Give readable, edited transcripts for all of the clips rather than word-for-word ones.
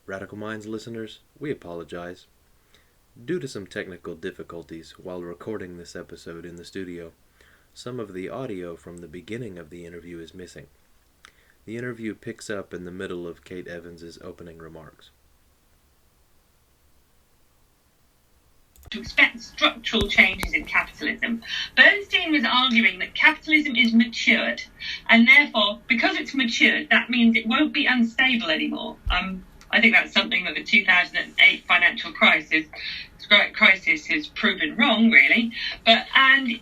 Radical Minds listeners, we apologize. Due to some technical difficulties while recording this episode in the studio, some of the audio from the beginning of the interview is missing. The interview picks up in the middle of Kate Evans's opening remarks. To expect structural changes in capitalism. Bernstein was arguing that capitalism is matured, and therefore, because it's matured, that means it won't be unstable anymore. I think that's something that the 2008 financial crisis has proven wrong, really. And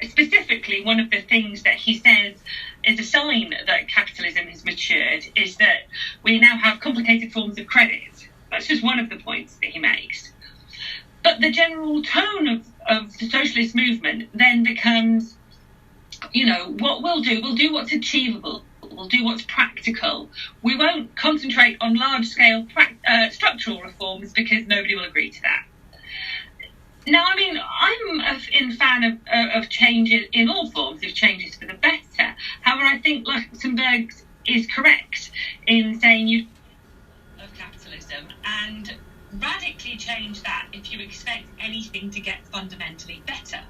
specifically, one of the things that he says is a sign that capitalism has matured is that we now have complicated forms of credit. That's just one of the points that he makes. But the general tone of the socialist movement then becomes, what we'll do what's achievable. We'll do what's practical. We won't concentrate on large-scale structural reforms because nobody will agree to that. Now, I'm a fan of change in all forms, if change is for the better. However, I think Luxemburg is correct in saying you of capitalism and radically change that if you expect anything to get fundamentally better.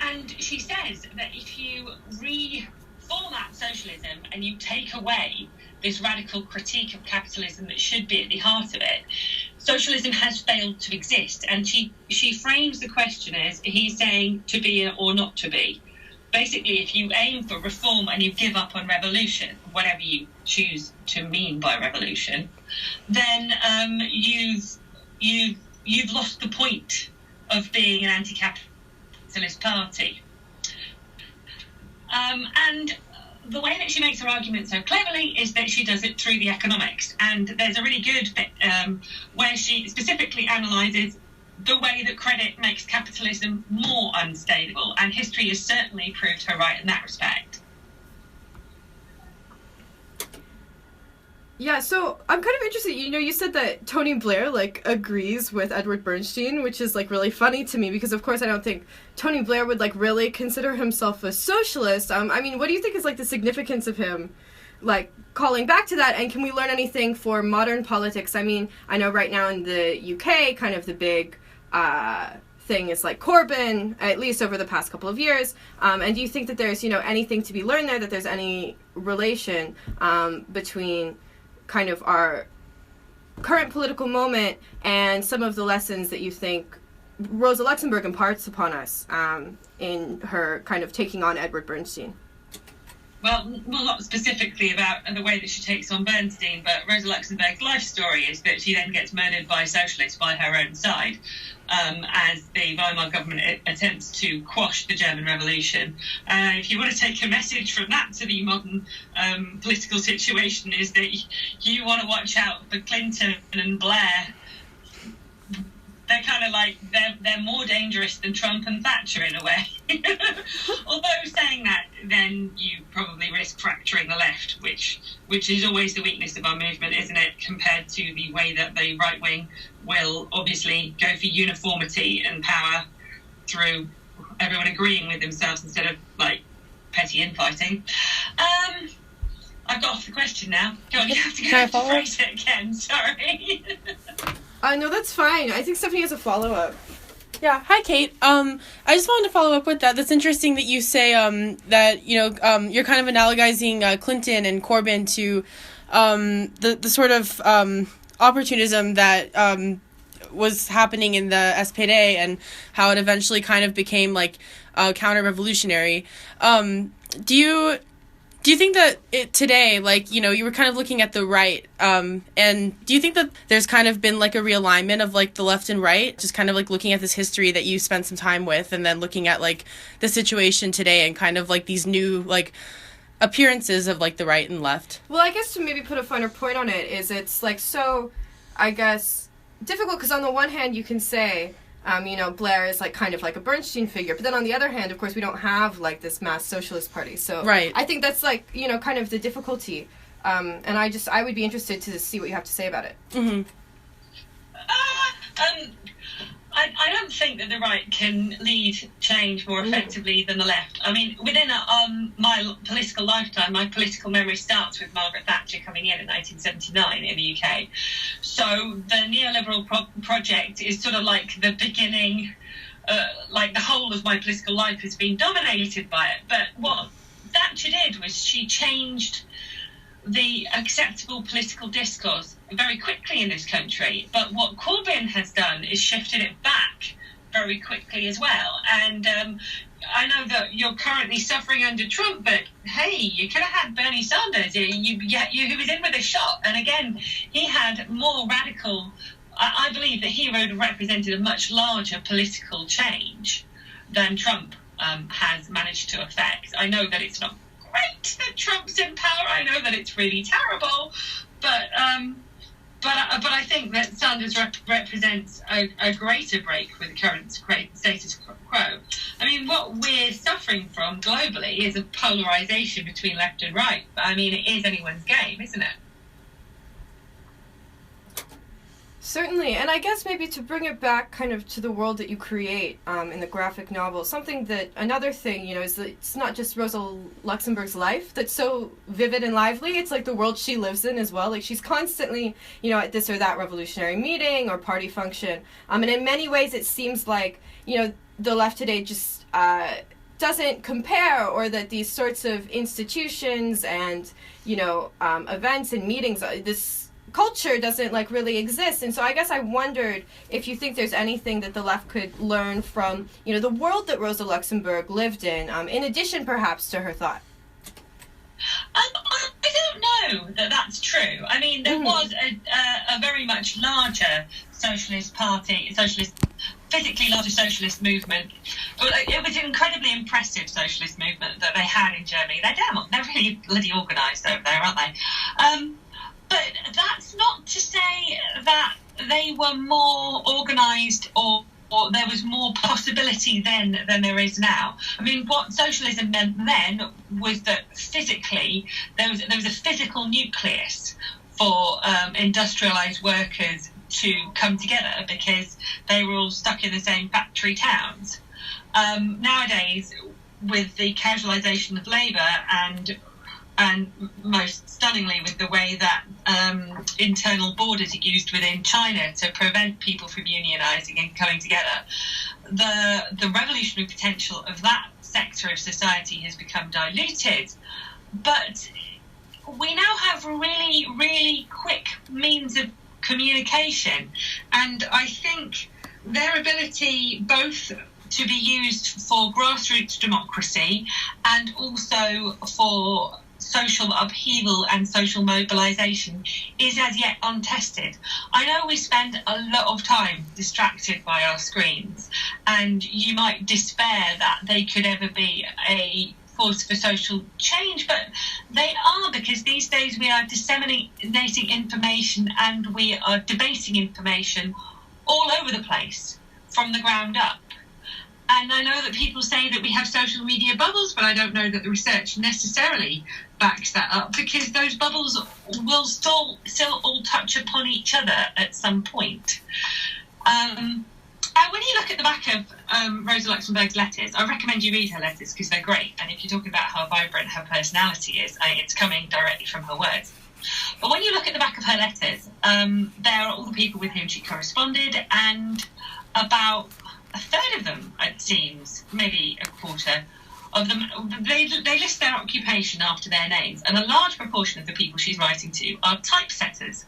And she says that if you reformat socialism and you take away this radical critique of capitalism that should be at the heart of it, socialism has failed to exist. And she frames the question as he's saying to be or not to be. Basically, if you aim for reform and you give up on revolution, whatever you choose to mean by revolution, then you've lost the point of being an anti-capitalist party. And the way that she makes her argument so cleverly is that she does it through the economics. And there's a really good bit where she specifically analyses the way that credit makes capitalism more unstable, and history has certainly proved her right in that respect. Yeah, so I'm kind of interested, you said that Tony Blair, agrees with Edward Bernstein, which is, really funny to me, because, of course, I don't think Tony Blair would, really consider himself a socialist. What do you think is, the significance of him, calling back to that, and can we learn anything for modern politics? I know right now in the UK, kind of the big thing is, Corbyn, at least over the past couple of years, and do you think that there's, anything to be learned there, that there's any relation between kind of our current political moment and some of the lessons that you think Rosa Luxemburg imparts upon us in her kind of taking on Edward Bernstein? Well, not specifically about the way that she takes on Bernstein, but Rosa Luxemburg's life story is that she then gets murdered by socialists by her own side as the Weimar government attempts to quash the German Revolution. If you want to take a message from that to the modern political situation, is that you want to watch out for Clinton and Blair. They're kind of they're more dangerous than Trump and Thatcher in a way. Although saying that, then you probably risk fracturing the left, which is always the weakness of our movement, isn't it? Compared to the way that the right wing will obviously go for uniformity and power through everyone agreeing with themselves instead of petty infighting. I've got off the question now. Go on, you have to phrase it again. Sorry. No, that's fine. I think Stephanie has a follow-up. Yeah. Hi, Kate. I just wanted to follow up with that. That's interesting that you say that you're kind of analogizing Clinton and Corbyn to the sort of opportunism that was happening in the SPD and how it eventually kind of became counter-revolutionary. Do you think that today, you were kind of looking at the right, and do you think that there's kind of been a realignment of the left and right, just kind of looking at this history that you spent some time with, and then looking at the situation today and kind of these new appearances of the right and left? Well, I guess to maybe put a finer point on it is it's so, I guess, difficult because on the one hand you can say, Blair is kind of a Bernstein figure, but then on the other hand, of course, we don't have this mass socialist party. So right. I think that's kind of the difficulty. And I would be interested to see what you have to say about it. Mm-hmm. I don't think that the right can lead change more effectively than the left. I mean, within my political lifetime, my political memory starts with Margaret Thatcher coming in 1979 in the UK. So the neoliberal project is sort of like the beginning, like the whole of my political life has been dominated by it. But what Thatcher did was she changed the acceptable political discourse very quickly in this country. But what Corbyn has done is shifted it back very quickly as well. And I know that you're currently suffering under Trump, but hey, you could have had Bernie Sanders, who was in with a shot. And again, he had more radical, I believe that he would have represented a much larger political change than Trump has managed to affect. I know that it's not great that Trump's in power. I know that it's really terrible, but I think that Sanders represents a greater break with the current status quo. I mean, what we're suffering from globally is a polarisation between left and right. I mean, it is anyone's game, isn't it? Certainly, and I guess maybe to bring it back kind of to the world that you create in the graphic novel, another thing, is that it's not just Rosa Luxemburg's life that's so vivid and lively, it's like the world she lives in as well. Like she's constantly, at this or that revolutionary meeting or party function. And in many ways it seems like, the left today just doesn't compare, or that these sorts of institutions and, events and meetings, this culture doesn't really exist. And so I guess I wondered if you think there's anything that the left could learn from the world that Rosa Luxemburg lived in addition perhaps to her thought. I don't know that that's true. I mean, there was a very much larger physically larger socialist movement. It was an incredibly impressive socialist movement that they had in Germany. They're really bloody organised over there, aren't they? But that's not to say that they were more organised or there was more possibility then than there is now. I mean, what socialism meant then was that physically there was a physical nucleus for industrialised workers to come together because they were all stuck in the same factory towns. Nowadays, with the casualisation of labour and most stunningly with the way that internal borders are used within China to prevent people from unionising and coming together, the revolutionary potential of that sector of society has become diluted. But we now have really, really quick means of communication, and I think their ability both to be used for grassroots democracy and also for social upheaval and social mobilisation is as yet untested. I know we spend a lot of time distracted by our screens, and you might despair that they could ever be a force for social change, but they are, because these days we are disseminating information and we are debating information all over the place from the ground up. And I know that people say that we have social media bubbles, but I don't know that the research necessarily backs that up, because those bubbles will still all touch upon each other at some point. When you look at the back of Rosa Luxemburg's letters, I recommend you read her letters because they're great. And if you're talking about how vibrant her personality is, it's coming directly from her words. But when you look at the back of her letters, there are all the people with whom she corresponded, and about a third of them, it seems, maybe a quarter of them, they list their occupation after their names, and a large proportion of the people she's writing to are typesetters.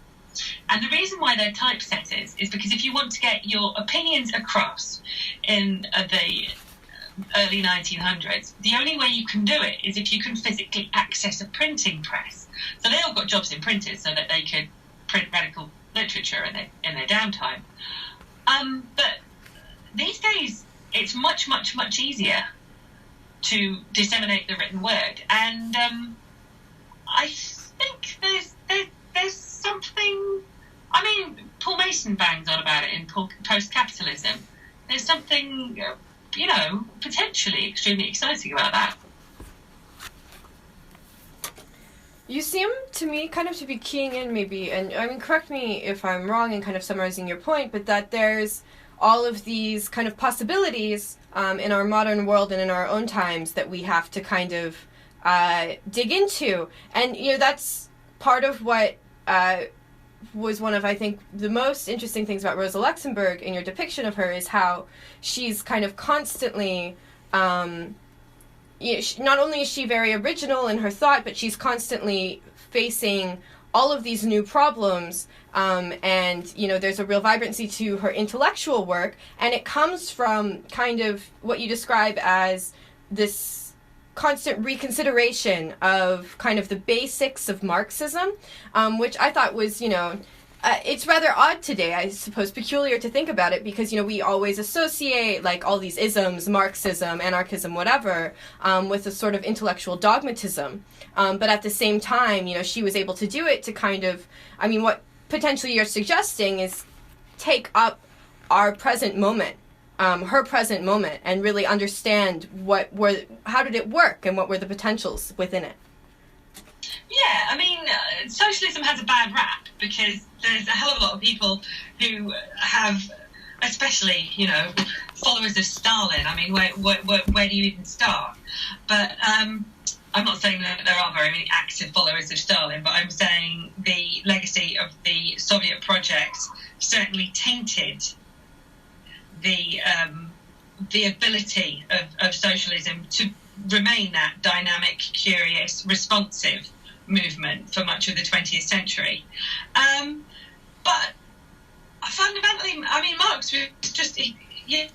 And the reason why they're typesetters is because if you want to get your opinions across in the early 1900s, the only way you can do it is if you can physically access a printing press. So they all got jobs in printers so that they could print radical literature in their downtime. But these days, it's much, much, much easier to disseminate the written word. And I think there's something... I mean, Paul Mason bangs on about it in Post-Capitalism. There's something, potentially extremely exciting about that. You seem to me kind of to be keying in maybe, and I mean, correct me if I'm wrong in kind of summarizing your point, but that there's all of these kind of possibilities in our modern world and in our own times that we have to kind of dig into. And, that's part of what was one of, I think, the most interesting things about Rosa Luxemburg in your depiction of her is how she's kind of constantly, not only is she very original in her thought, but she's constantly facing all of these new problems, and, there's a real vibrancy to her intellectual work, and it comes from kind of what you describe as this constant reconsideration of kind of the basics of Marxism, which I thought was, it's rather odd today, I suppose, peculiar to think about it, because, we always associate, like, all these isms, Marxism, anarchism, whatever, with a sort of intellectual dogmatism. But at the same time, she was able to do it to kind of, what potentially you're suggesting is take up our present moment, her present moment, and really understand how did it work and what were the potentials within it. Yeah, socialism has a bad rap because there's a hell of a lot of people who have, especially, followers of Stalin. Where do you even start? But I'm not saying that there are very many active followers of Stalin, but I'm saying the legacy of the Soviet project certainly tainted the ability of socialism to remain that dynamic, curious, responsive movement for much of the 20th century. But fundamentally, Marx was just, you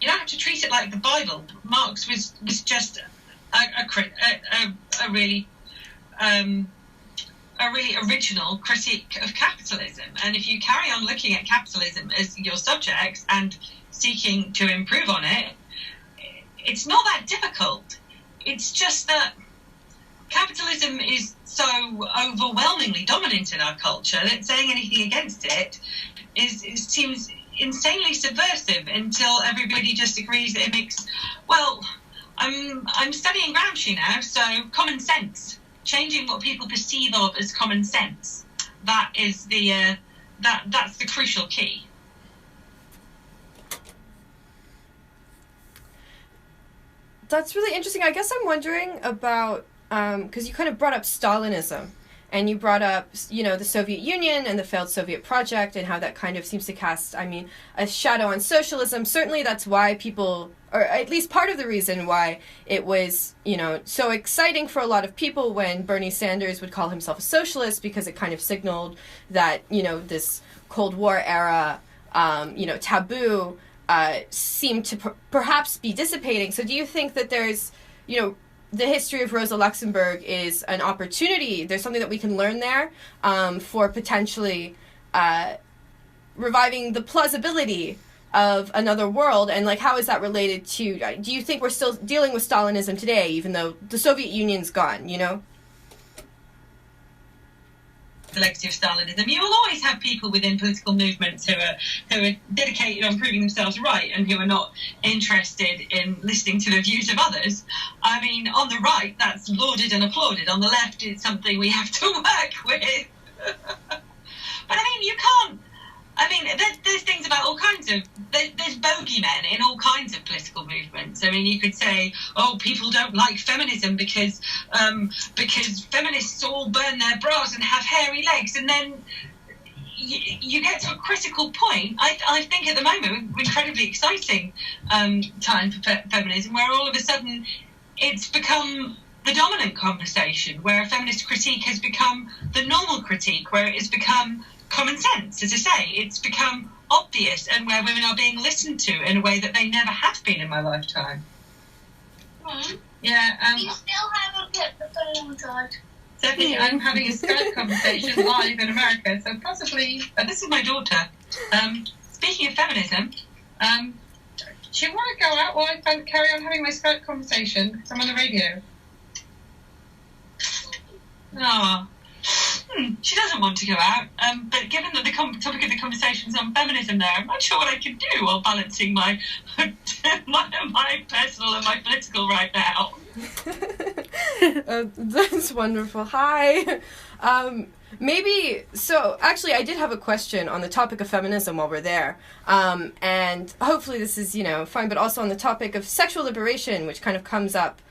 don't have to treat it like the Bible. Marx was just a really original critique of capitalism. And if you carry on looking at capitalism as your subject and seeking to improve on it, it's not that difficult. It's just that capitalism is so overwhelmingly dominant in our culture that saying anything against it seems insanely subversive until everybody just agrees that it makes, I'm studying Gramsci now, so common sense, changing what people perceive of as common sense, that is that's the crucial key. That's really interesting. I guess I'm wondering about, because you kind of brought up Stalinism, and you brought up, the Soviet Union and the failed Soviet project, and how that kind of seems to cast, a shadow on socialism. Certainly that's why people, or at least part of the reason why it was, so exciting for a lot of people when Bernie Sanders would call himself a socialist, because it kind of signaled that, this Cold War era, taboo, seem to perhaps be dissipating. So do you think that there's, the history of Rosa Luxemburg is an opportunity, there's something that we can learn there for potentially reviving the plausibility of another world, and how is that related to, do you think we're still dealing with Stalinism today, even though the Soviet Union's gone, The legacy of Stalinism. You will always have people within political movements who are dedicated on proving themselves right and who are not interested in listening to the views of others. On the right, that's lauded and applauded. On the left, it's something we have to work with. But you can't. There's things about all kinds of. There's bogeymen in all kinds of political movements. You could say, people don't like feminism because feminists all burn their bras and have hairy legs, and then you get to a critical point. I think at the moment, incredibly exciting time for feminism, where all of a sudden it's become the dominant conversation, where a feminist critique has become the normal critique, where it has become common sense. As I say, it's become obvious, and where women are being listened to in a way that they never have been in my lifetime. Yeah. You still haven't put the phone on. Stephanie, I'm having a Skype conversation live in America, so possibly. This is my daughter. Speaking of feminism, do you want to go out while I carry on having my Skype conversation? Because I'm on the radio. Oh. She doesn't want to go out, but given that the topic of the conversation is on feminism there, I'm not sure what I can do while balancing my personal and my political right now. That's wonderful. Hi. Maybe, so actually I did have a question on the topic of feminism while we're there. And hopefully this is, fine, but also on the topic of sexual liberation, which kind of comes up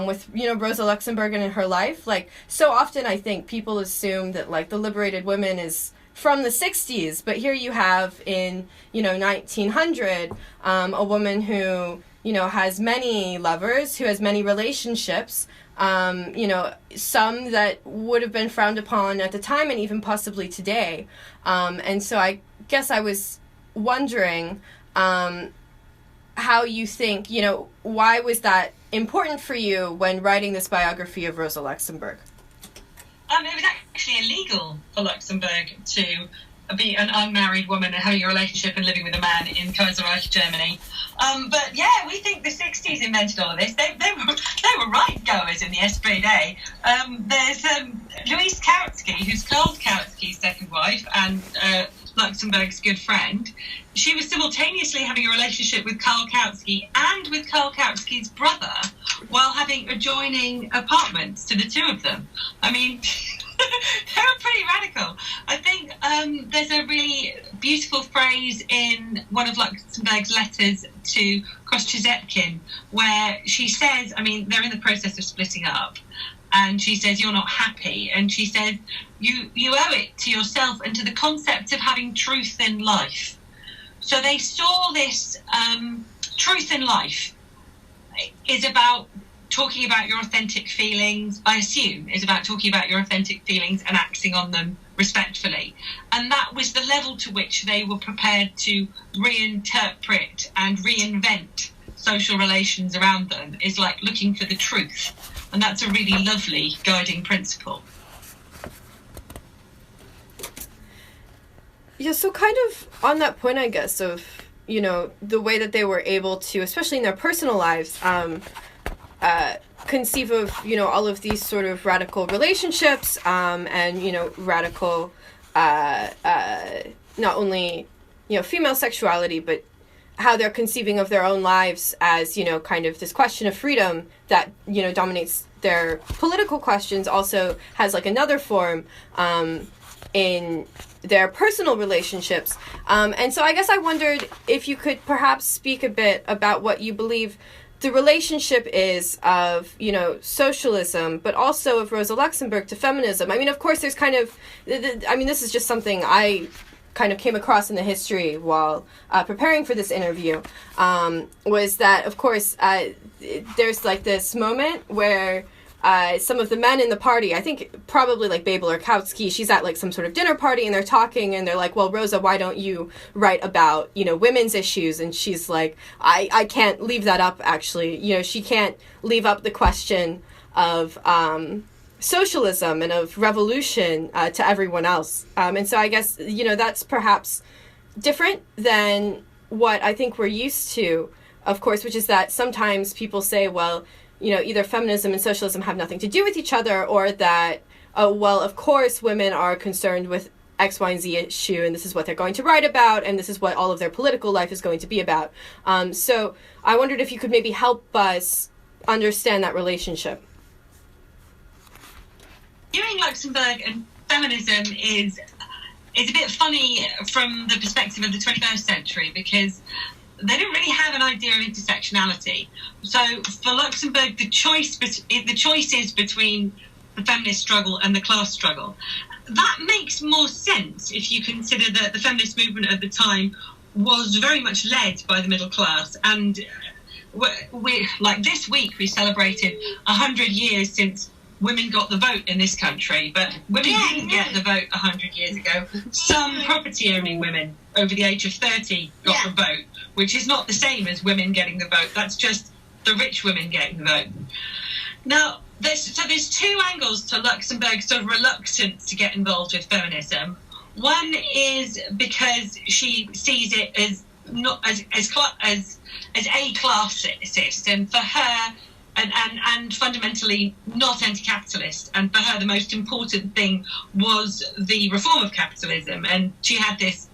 with, Rosa Luxemburg and in her life. Like, so often I think people assume that, like, the liberated woman is from the 60s, but here you have in, 1900, a woman who, has many lovers, who has many relationships, some that would have been frowned upon at the time and even possibly today. And so I guess I was wondering how you think, why was that important for you when writing this biography of Rosa Luxemburg? It was actually illegal for Luxemburg to be an unmarried woman and having a relationship and living with a man in Kaiserreich Germany. But yeah, we think the 60s invented all of this. They were right goers in the SPD. There's Louise Kautsky, who's Karl Kautsky's second wife and Luxemburg's good friend. She was simultaneously having a relationship with Karl Kautsky and with Karl Kautsky's brother while having adjoining apartments to the two of them. I mean, they were pretty radical. I think there's a really beautiful phrase in one of Luxemburg's letters to Kościuszko where she says, they're in the process of splitting up, and she says, you're not happy, and she says, you owe it to yourself and to the concept of having truth in life. So they saw this truth in life is about talking about your authentic feelings, I assume, is about talking about your authentic feelings and acting on them respectfully. And that was the level to which they were prepared to reinterpret and reinvent social relations around them, is like looking for the truth. And that's a really lovely guiding principle. Yeah, so kind of on that point, I guess, of, the way that they were able to, especially in their personal lives, conceive of, all of these sort of radical relationships, and, radical, not only, female sexuality, but how they're conceiving of their own lives as, kind of this question of freedom that, dominates their political questions, also has like another form, in their personal relationships. And so I guess I wondered if you could perhaps speak a bit about what you believe the relationship is of, socialism, but also of Rosa Luxemburg to feminism. Of course, there's kind of, this is just something I kind of came across in the history while preparing for this interview, was that, of course, there's like this moment where some of the men in the party, I think probably like Babel or Kautsky, she's at like some sort of dinner party and they're talking and they're like, well, Rosa, why don't you write about, women's issues? And she's like, I can't leave that up, actually. She can't leave up the question of socialism and of revolution to everyone else. And so I guess, that's perhaps different than what I think we're used to, of course, which is that sometimes people say, well, either feminism and socialism have nothing to do with each other, or that, well, of course, women are concerned with X, Y, and Z issue, and this is what they're going to write about, and this is what all of their political life is going to be about. So I wondered if you could maybe help us understand that relationship. Viewing Luxemburg and feminism is a bit funny from the perspective of the 21st century, because they didn't really have an idea of intersectionality. So for Luxemburg, the choice is between the feminist struggle and the class struggle. That makes more sense if you consider that the feminist movement at the time was very much led by the middle class. And we like this week, we celebrated 100 years since women got the vote in this country, but women didn't get the vote 100 years ago. Some property-owning women over the age of 30 got the vote, which is not the same as women getting the vote. That's just the rich women getting the vote. Now, there's two angles to Luxemburg's sort of reluctance to get involved with feminism. One is because she sees it as not as a classist, and for her, and fundamentally not anti-capitalist. And for her, the most important thing was the reform of capitalism. And she had this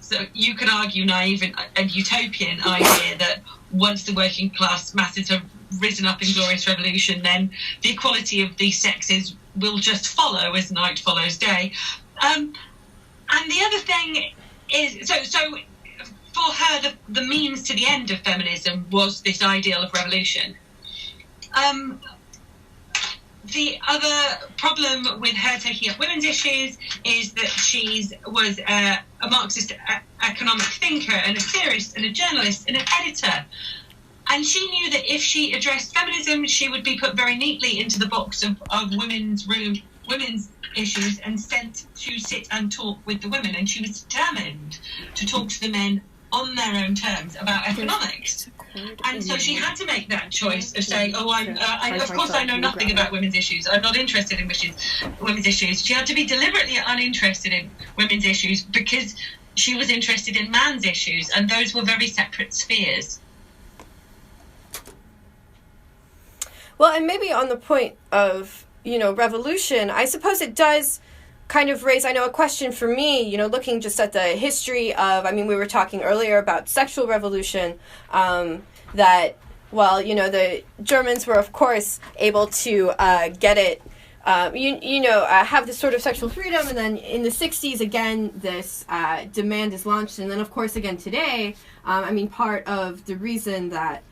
so you could argue, naive and utopian idea that once the working class masses have risen up in glorious revolution, then the equality of the sexes will just follow as night follows day. And the other thing is, so for her, the means to the end of feminism was this ideal of revolution. The other problem with her taking up women's issues is that she was a Marxist economic thinker and a theorist and a journalist and an editor. And she knew that if she addressed feminism, she would be put very neatly into the box of women's issues and sent to sit and talk with the women. And she was determined to talk to the men on their own terms about economics. And so she had to make that choice of saying, of course I know nothing about women's issues. I'm not interested in women's issues. She had to be deliberately uninterested in women's issues because she was interested in man's issues, and those were very separate spheres. Well, and maybe on the point of, revolution, I suppose it does kind of raise, a question for me, looking just at the history of, we were talking earlier about sexual revolution, that, the Germans were, of course, able to get it, have this sort of sexual freedom, and then in the 60s, again, this demand is launched, and then, of course, again today, part of the reason that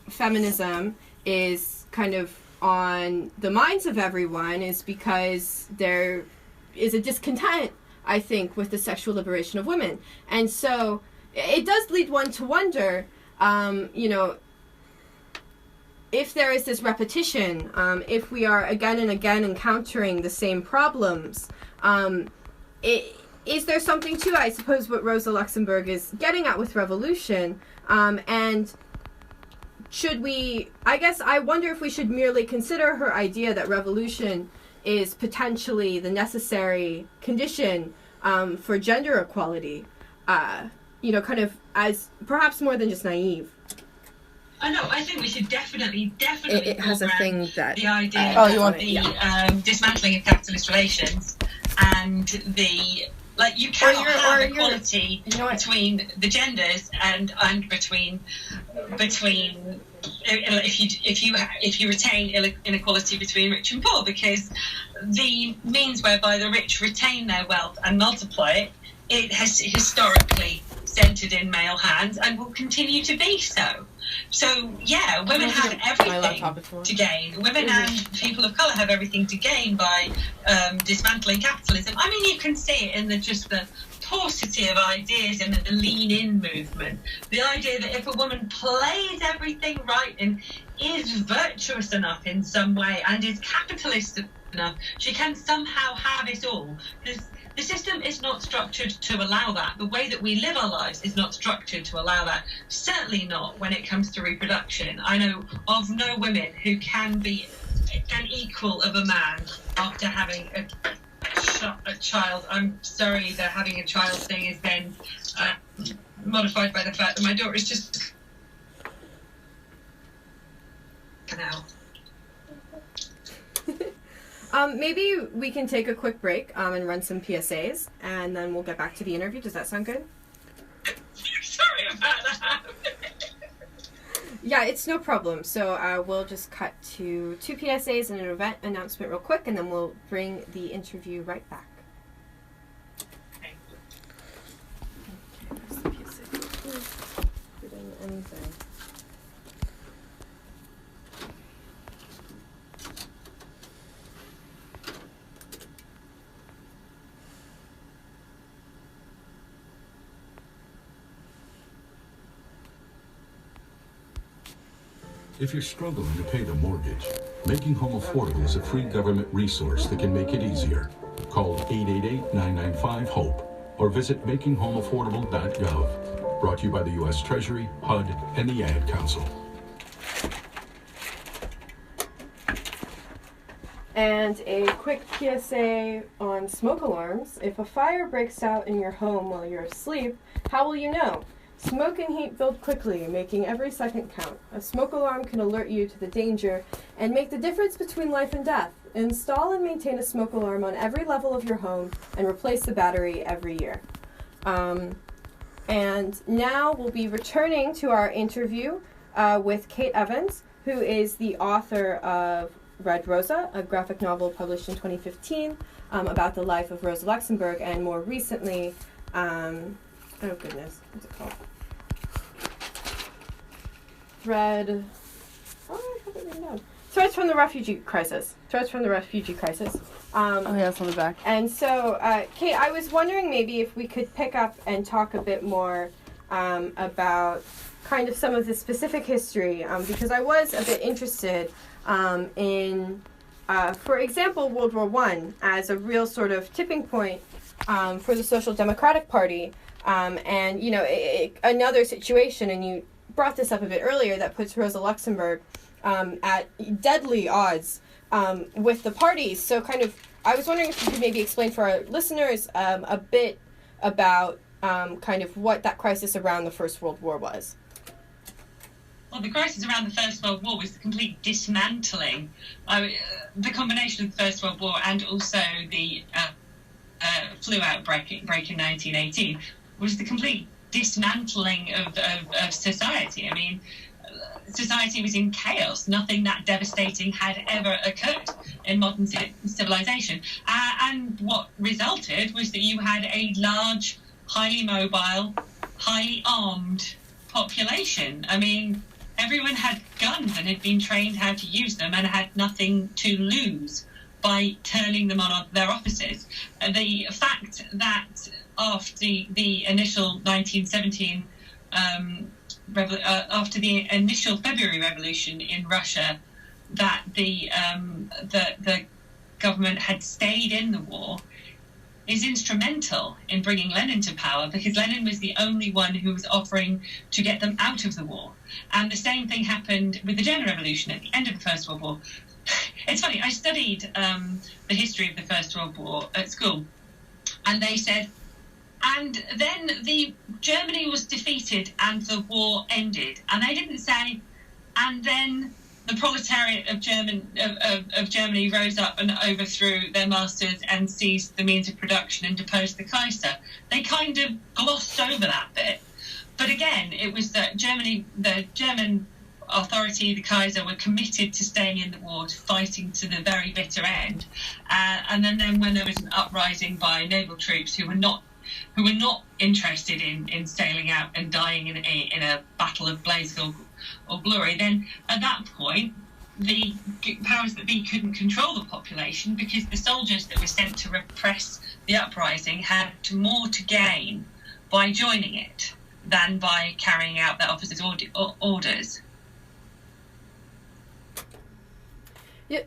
feminism is kind of on the minds of everyone is because there is a discontent, I think, with the sexual liberation of women. And so it does lead one to wonder, if there is this repetition, if we are again and again encountering the same problems, is there something to, I suppose, what Rosa Luxemburg is getting at with revolution, and should we, I wonder if we should merely consider her idea that revolution is potentially the necessary condition for gender equality, kind of as perhaps more than just naive. I know. I think we should definitely. It has a thing that the idea of dismantling of capitalist relations and the you cannot have equality between the genders and between if you retain inequality between rich and poor, because the means whereby the rich retain their wealth and multiply it has historically centered in male hands and will continue to be so. So, yeah, women have everything to gain. Women and people of colour have everything to gain by dismantling capitalism. You can see it in the paucity of ideas in the lean-in movement. The idea that if a woman plays everything right and is virtuous enough in some way and is capitalist enough, she can somehow have it all. The system is not structured to allow that. The way that we live our lives is not structured to allow that. Certainly not when it comes to reproduction. I know of no women who can be an equal of a man after having a child. I'm sorry, the having a child thing is then modified by the fact that my daughter is just now. Maybe we can take a quick break and run some PSAs, and then we'll get back to the interview. Does that sound good? Sorry about that. Yeah, it's no problem. So we'll just cut to 2 PSAs and an event announcement real quick, and then we'll bring the interview right back. Okay. Where's the PSA? Put in anything. If you're struggling to pay the mortgage, Making Home Affordable is a free government resource that can make it easier. Call 888-995-HOPE or visit makinghomeaffordable.gov. Brought to you by the U.S. Treasury, HUD, and the Ad Council. And a quick PSA on smoke alarms. If a fire breaks out in your home while you're asleep, how will you know? Smoke and heat build quickly, making every second count. A smoke alarm can alert you to the danger and make the difference between life and death. Install and maintain a smoke alarm on every level of your home and replace the battery every year. And now we'll be returning to our interview with Kate Evans, who is the author of Red Rosa, a graphic novel published in 2015 about the life of Rosa Luxemburg, and more recently, oh goodness, what's it called? Threads from the Refugee Crisis. Threads from the Refugee Crisis. Oh yeah, it's on the back. And so, Kate, I was wondering maybe if we could pick up and talk a bit more about kind of some of the specific history, because I was a bit interested in, for example, World War I as a real sort of tipping point for the Social Democratic Party, and, you know, another situation, and you brought this up a bit earlier, that puts Rosa Luxemburg at deadly odds with the parties. So kind of, I was wondering if you could maybe explain for our listeners a bit about kind of what that crisis around the First World War was. Well, the crisis around the First World War was the complete dismantling, the combination of the First World War and also the flu outbreak in 1918 was the complete dismantling of society. I mean, society was in chaos. Nothing that devastating had ever occurred in modern civilization. And what resulted was that you had a large, highly mobile, highly armed population. I mean, everyone had guns and had been trained how to use them and had nothing to lose by turning them on their officers. The fact that after the initial 1917 after the initial February Revolution in Russia, that the government had stayed in the war is instrumental in bringing Lenin to power, because Lenin was the only one who was offering to get them out of the war. And the same thing happened with the German Revolution at the end of the First World War. It's funny, I studied the history of the First World War at school, and they said, and then Germany was defeated and the war ended. And they didn't say, and then the proletariat of Germany rose up and overthrew their masters and seized the means of production and deposed the Kaiser. They kind of glossed over that bit. But again, it was that the German authority, the Kaiser, were committed to staying in the war, to fighting to the very bitter end. And then when there was an uprising by naval troops who were not interested in sailing out and dying in a battle of blaze or glory, then at that point the powers that be couldn't control the population, because the soldiers that were sent to repress the uprising had more to gain by joining it than by carrying out their officers' orders. Yeah.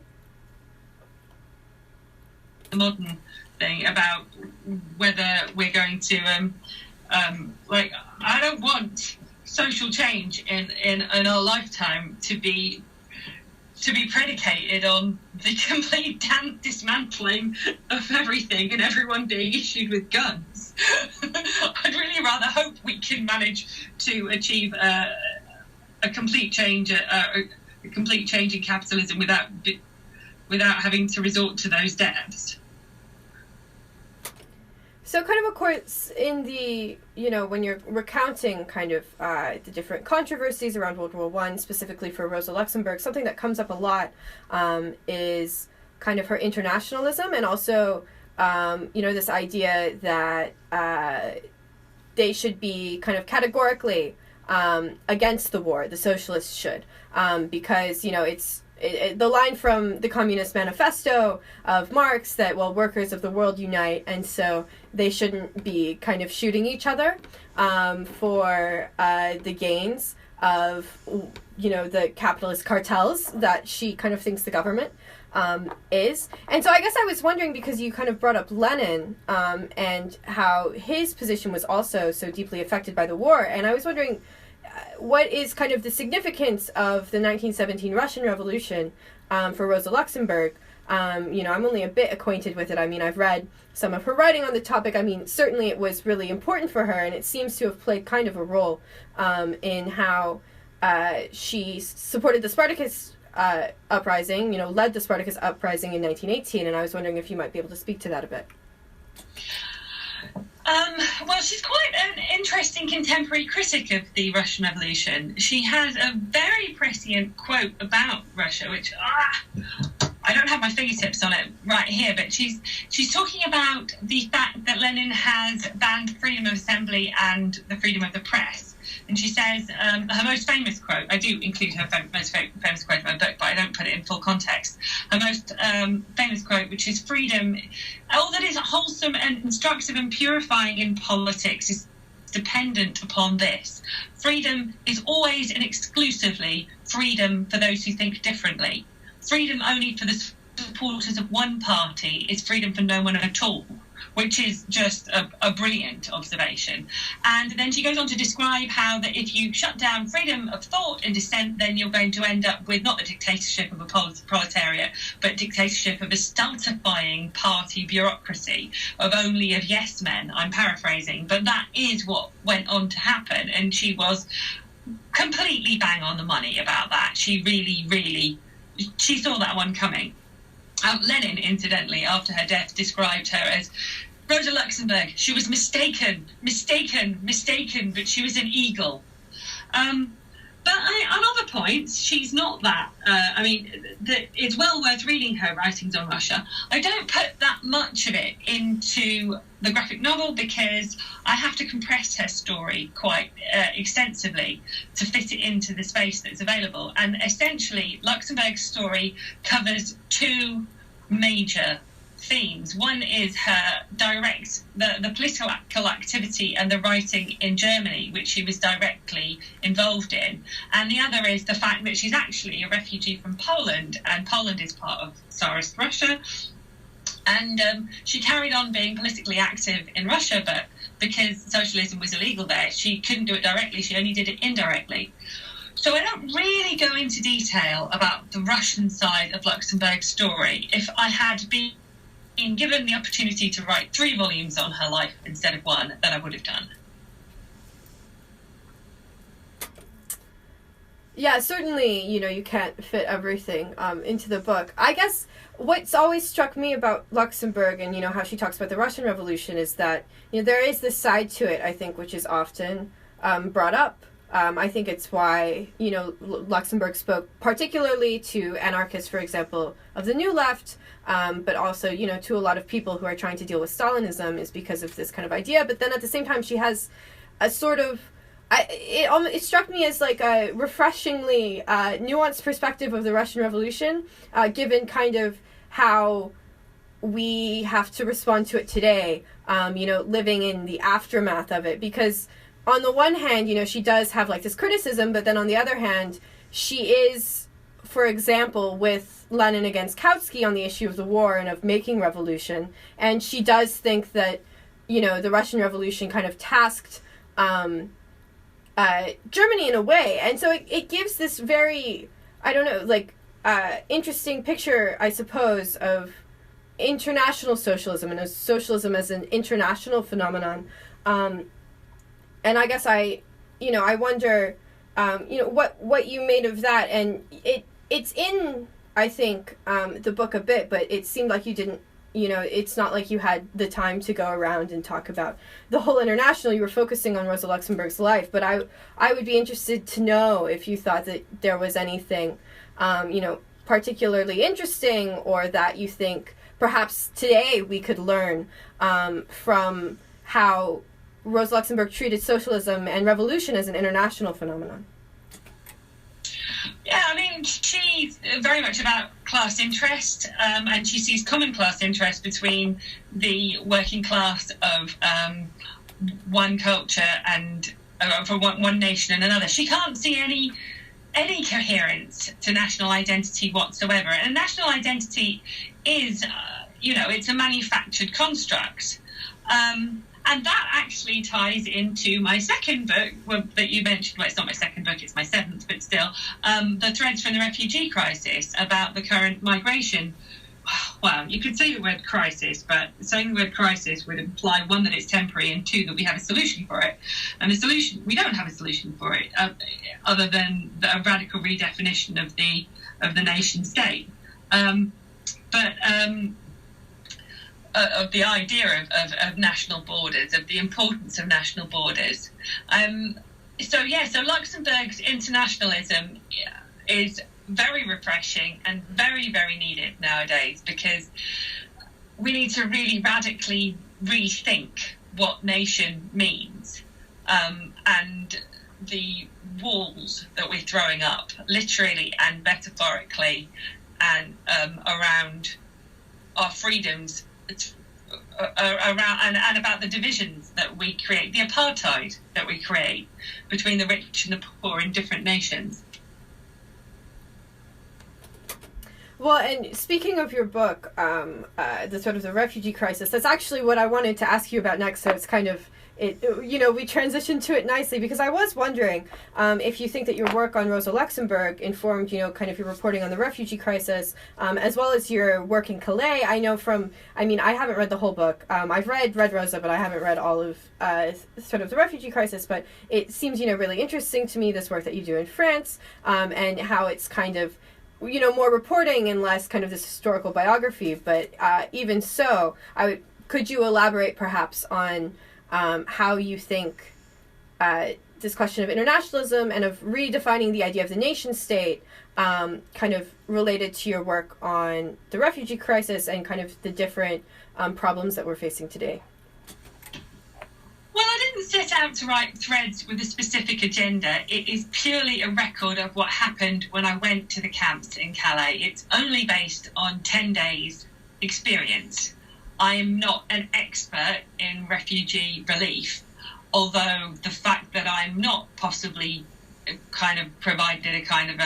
The modern thing about whether we're going to I don't want social change in our lifetime to be predicated on the complete dismantling of everything and everyone being issued with guns. I'd really rather hope we can manage to achieve a complete change in capitalism without having to resort to those depths. So kind of course, in the, you know, when you're recounting kind of the different controversies around World War I, specifically for Rosa Luxemburg, something that comes up a lot is kind of her internationalism, and also, you know, this idea that they should be kind of categorically against the war, the socialists should, because, you know, the line from the Communist Manifesto of Marx that, well, workers of the world unite, and so they shouldn't be kind of shooting each other for the gains of, you know, the capitalist cartels that she kind of thinks the government is. And so I guess I was wondering, because you kind of brought up Lenin and how his position was also so deeply affected by the war, and I was wondering, what is kind of the significance of the 1917 Russian Revolution for Rosa Luxemburg? You know, I'm only a bit acquainted with it. I mean, I've read some of her writing on the topic. I mean, certainly it was really important for her, and it seems to have played kind of a role in how she supported the Spartacus uprising, you know, led the Spartacus uprising in 1918, and I was wondering if you might be able to speak to that a bit. Well, she's quite an interesting contemporary critic of the Russian Revolution. She has a very prescient quote about Russia, which I don't have my fingertips on it right here, but she's talking about the fact that Lenin has banned freedom of assembly and the freedom of the press. And she says her most famous quote, I do include her most famous quote in my book, but I don't put it in full context. Her most famous quote, which is freedom, all that is wholesome and instructive and purifying in politics is dependent upon this. Freedom is always and exclusively freedom for those who think differently. Freedom only for the supporters of one party is freedom for no one at all, which is just a brilliant observation. And then she goes on to describe how that if you shut down freedom of thought and dissent, then you're going to end up with not the dictatorship of a proletariat, but dictatorship of a stultifying party bureaucracy of yes men. I'm paraphrasing, but that is what went on to happen. And she was completely bang on the money about that. She really, she saw that one coming. Lenin, incidentally, after her death, described her as Rosa Luxemburg. She was mistaken, but she was an eagle. But on other points, she's not that. It's well worth reading her writings on Russia. I don't put that much of it into the graphic novel because I have to compress her story quite extensively to fit it into the space that's available. And essentially, Luxemburg's story covers two major themes. One is her the political activity and the writing in Germany, which she was directly involved in. And the other is the fact that she's actually a refugee from Poland, and Poland is part of Tsarist Russia. And she carried on being politically active in Russia, but because socialism was illegal there, she couldn't do it directly, she only did it indirectly. So I don't really go into detail about the Russian side of Luxemburg's story. If I had been given the opportunity to write 3 volumes on her life instead of 1, then I would have done. Yeah, certainly, you can't fit everything into the book. I guess what's always struck me about Luxemburg and, how she talks about the Russian Revolution is that, there is this side to it, I think, which is often brought up. I think it's why, Luxemburg spoke particularly to anarchists, for example, of the New Left, but also, to a lot of people who are trying to deal with Stalinism is because of this kind of idea. But then at the same time, she has a sort of, it struck me as like a refreshingly nuanced perspective of the Russian Revolution, given kind of how we have to respond to it today, living in the aftermath of it. Because on the one hand, she does have like this criticism, but then on the other hand, she is, for example, with Lenin against Kautsky on the issue of the war and of making revolution. And she does think that, the Russian Revolution kind of tasked Germany in a way. And so it gives this very, interesting picture, I suppose, of international socialism and socialism as an international phenomenon. And I guess I wonder, what you made of that. And it's in, I think, the book a bit, but it seemed like you didn't, it's not like you had the time to go around and talk about the whole international. You were focusing on Rosa Luxemburg's life. But I would be interested to know if you thought that there was anything, particularly interesting, or that you think perhaps today we could learn from how Rosa Luxemburg treated socialism and revolution as an international phenomenon. Yeah, she's very much about class interest, and she sees common class interest between the working class of one culture and for one nation and another. She can't see any coherence to national identity whatsoever. And national identity is, it's a manufactured construct. And that actually ties into my second book that you mentioned. Well, it's not my second book, it's my 7th, but still. The Threads from the Refugee Crisis, about the current migration. Well, you could say the word crisis, but saying the word crisis would imply, 1, that it's temporary, and 2, that we have a solution for it. And we don't have a solution for it, other than a radical redefinition of the nation state. the idea of national borders, of the importance of national borders. So Luxembourg's internationalism is very refreshing and very, very needed nowadays, because we need to really radically rethink what nation means, and the walls that we're throwing up, literally and metaphorically, and around our freedoms, around and about the divisions that we create, the apartheid that we create between the rich and the poor in different nations. Well, and speaking of your book, the sort of the refugee crisis, that's actually what I wanted to ask you about next. So it's kind of, we transitioned to it nicely, because I was wondering if you think that your work on Rosa Luxemburg informed, kind of your reporting on the refugee crisis, as well as your work in Calais. I haven't read the whole book. I've read Red Rosa, but I haven't read all of sort of the refugee crisis. But it seems, really interesting to me, this work that you do in France, and how it's kind of, more reporting and less kind of this historical biography. But even so, could you elaborate perhaps on how you think this question of internationalism and of redefining the idea of the nation state kind of related to your work on the refugee crisis and kind of the different problems that we're facing today? Well, I didn't set out to write threads with a specific agenda. It is purely a record of what happened when I went to the camps in Calais. It's only based on 10 days experience. I am not an expert in refugee relief, although the fact that I'm not possibly kind of provided a kind of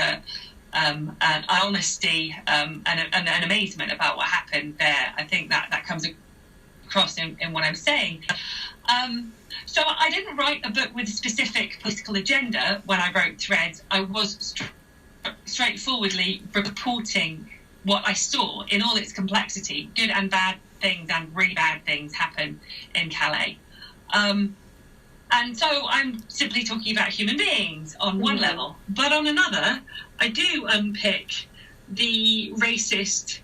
an honesty and an amazement about what happened there, I think that comes across in what I'm saying. So I didn't write a book with a specific political agenda when I wrote threads. I was straightforwardly reporting what I saw in all its complexity. Good and bad things and really bad things happen in Calais. And so I'm simply talking about human beings on one level. But on another, I do unpick the racist...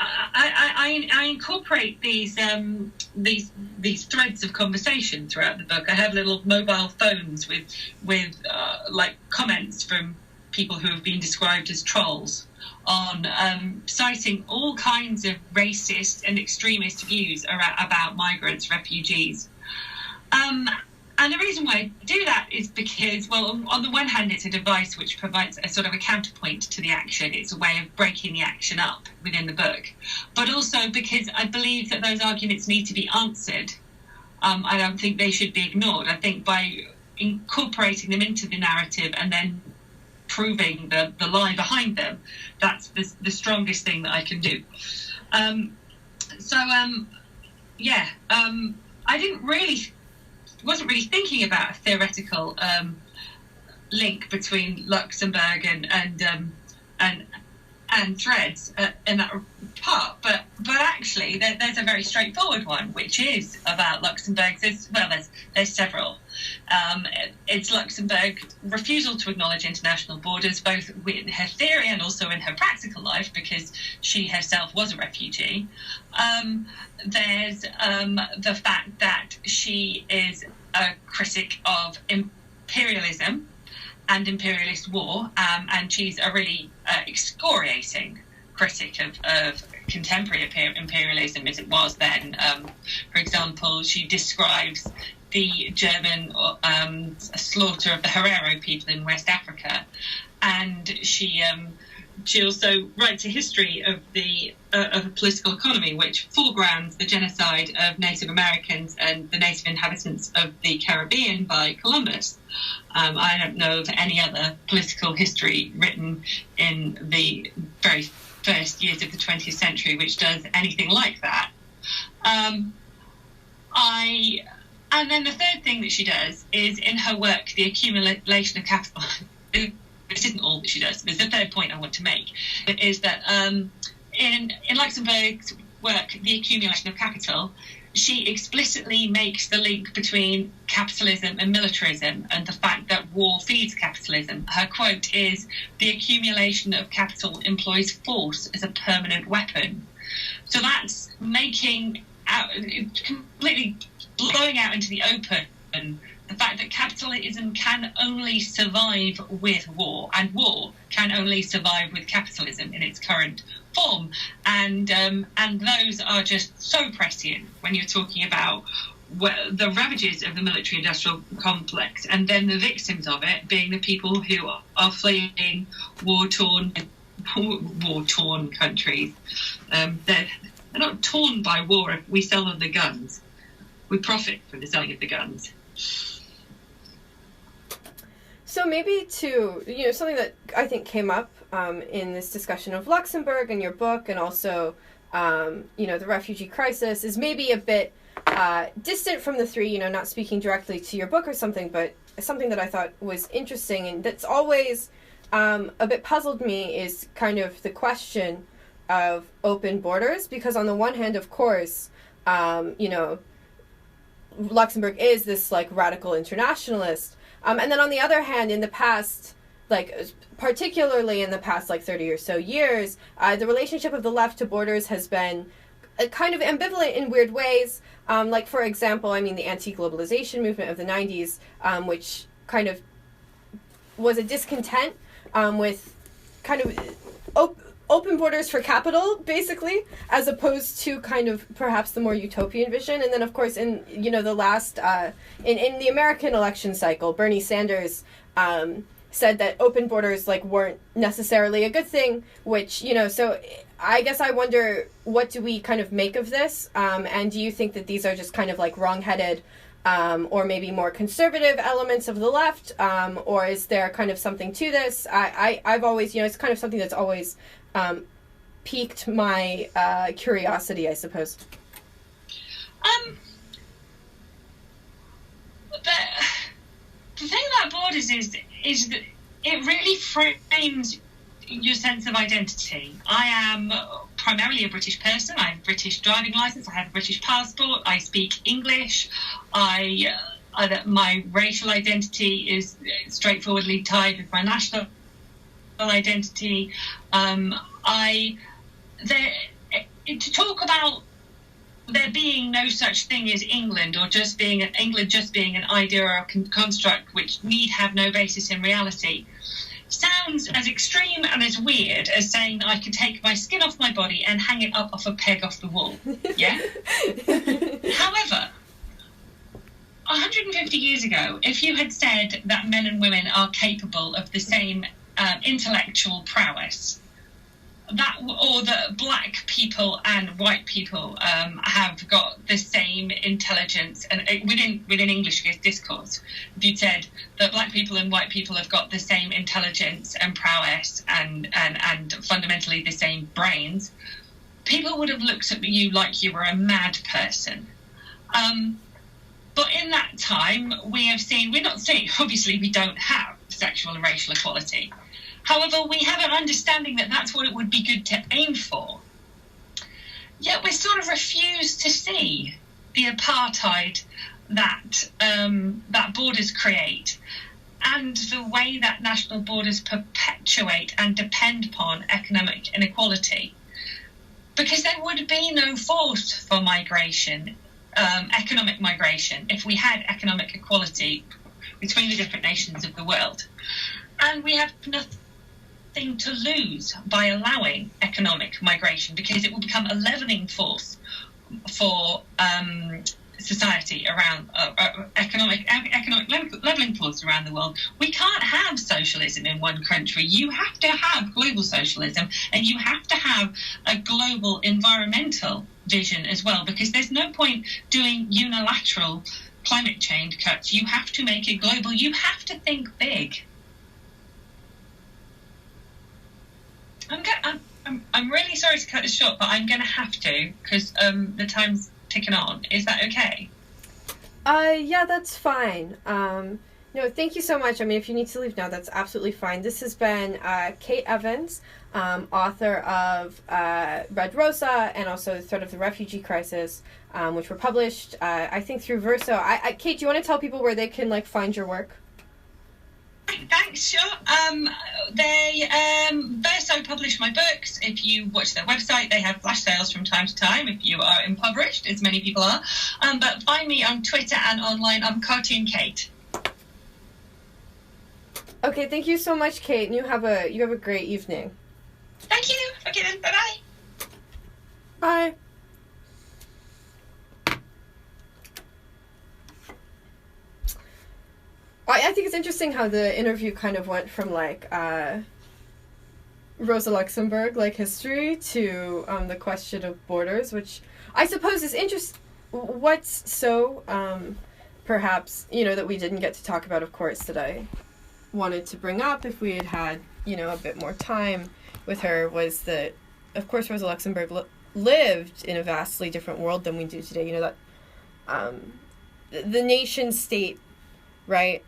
I incorporate these threads of conversation throughout the book. I have little mobile phones with comments from people who have been described as trolls on citing all kinds of racist and extremist views about migrants, refugees. And the reason why I do that is because, well, on the one hand, it's a device which provides a sort of a counterpoint to the action. It's a way of breaking the action up within the book. But also because I believe that those arguments need to be answered. I don't think they should be ignored. I think by incorporating them into the narrative and then proving the lie behind them, that's the strongest thing that I can do. I wasn't really thinking about a theoretical link between Luxembourg and threads in that part, but actually there's a very straightforward one, which is about Luxembourg's. There's several. It's Luxembourg's refusal to acknowledge international borders, both in her theory and also in her practical life, because she herself was a refugee. There's the fact that she is a critic of imperialism and imperialist war, and she's a really excoriating critic of contemporary imperialism as it was then. For example, she describes the German slaughter of the Herero people in West Africa, and she also writes a history of the political economy which foregrounds the genocide of Native Americans and the native inhabitants of the Caribbean by Columbus. I don't know of any other political history written in the very first years of the 20th century which does anything like that. And then the third thing that she does is, in her work, the accumulation of capital. This isn't all that she does. There's a third point I want to make, is that in Luxembourg's work, The Accumulation of Capital, she explicitly makes the link between capitalism and militarism and the fact that war feeds capitalism. Her quote is, "The accumulation of capital employs force as a permanent weapon." So that's making out, completely blowing out into the open the fact that capitalism can only survive with war, and war can only survive with capitalism in its current form, and those are just so prescient when you're talking about the ravages of the military-industrial complex, and then the victims of it being the people who are fleeing war-torn countries. They're not torn by war if we sell them the guns. We profit from the selling of the guns. So maybe something that I think came up in this discussion of Luxemburg and your book, and also, the refugee crisis, is maybe a bit distant from the three, not speaking directly to your book or something, but something that I thought was interesting and that's always a bit puzzled me is kind of the question of open borders, because on the one hand, of course, Luxembourg is this radical internationalist. And then on the other hand, in the past, particularly in the past 30 or so years, the relationship of the left to borders has been kind of ambivalent in weird ways. For example, the anti-globalization movement of the 90s, which kind of was a discontent with kind of open borders for capital, basically, as opposed to kind of perhaps the more utopian vision. And then, of course, in the last in the American election cycle, Bernie Sanders said that open borders weren't necessarily a good thing. Which so I guess I wonder, what do we kind of make of this? And do you think that these are just kind of wrong-headed or maybe more conservative elements of the left, or is there kind of something to this? I've always, it's kind of something that's always piqued my curiosity, I suppose. The thing about borders is that it really frames your sense of identity. I am primarily a British person. I have a British driving licence. I have a British passport. I speak English. My racial identity is straightforwardly tied with my national identity. To talk about there being no such thing as England, or England just being an idea or a construct which need have no basis in reality, sounds as extreme and as weird as saying that I could take my skin off my body and hang it up off a peg off the wall. Yeah? However, 150 years ago, if you had said that men and women are capable of the same intellectual prowess, or that black people and white people have got the same intelligence, and within English discourse, if you'd said that black people and white people have got the same intelligence and prowess and fundamentally the same brains, people would have looked at you like you were a mad person. But in that time, obviously we don't have sexual and racial equality. However, we have an understanding that that's what it would be good to aim for. Yet we sort of refuse to see the apartheid that borders create, and the way that national borders perpetuate and depend upon economic inequality. Because there would be no force for migration, economic migration, if we had economic equality between the different nations of the world. And we have nothing to lose by allowing economic migration, because it will become a leveling force for society around economic leveling force around the world. We can't have socialism in one country. You have to have global socialism, and you have to have a global environmental vision as well, because there's no point doing unilateral climate change cuts. You have to make it global. You have to think big. I'm really sorry to cut this short, but I'm going to have to, because the time's ticking on. Is that okay? Yeah, that's fine. No, thank you so much. If you need to leave now, that's absolutely fine. This has been Kate Evans, author of Red Rosa and also The Threat of the Refugee Crisis, which were published, I think, through Verso. Kate, do you want to tell people where they can find your work? Thanks, sure. They Verso publish my books. If you watch their website, they have flash sales from time to time if you are impoverished, as many people are. But find me on Twitter and online. I'm Cartoon Kate. Okay, thank you so much, Kate, and you have a great evening. Thank you. Okay then, bye-bye. Bye. I think it's interesting how the interview kind of went from, like, Rosa Luxemburg, like, history to the question of borders, which I suppose is interesting. What's so, perhaps, that we didn't get to talk about, of course, that I wanted to bring up if we had had, a bit more time with her, was that, of course, Rosa Luxemburg lived in a vastly different world than we do today. That the nation state, right,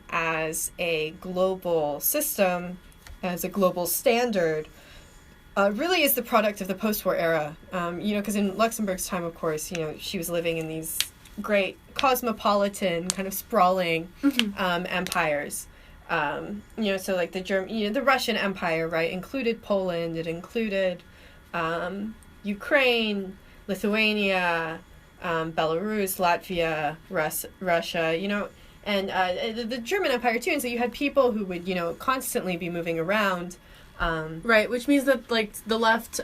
as a global system, as a global standard, really is the product of the post-war era. Because in Luxemburg's time, of course, she was living in these great cosmopolitan, kind of sprawling empires. So like the Russian Empire, right, included Poland, it included Ukraine, Lithuania, Belarus, Latvia, Russia, and the German Empire too. And so you had people who would, constantly be moving around. Right, which means that, like, the left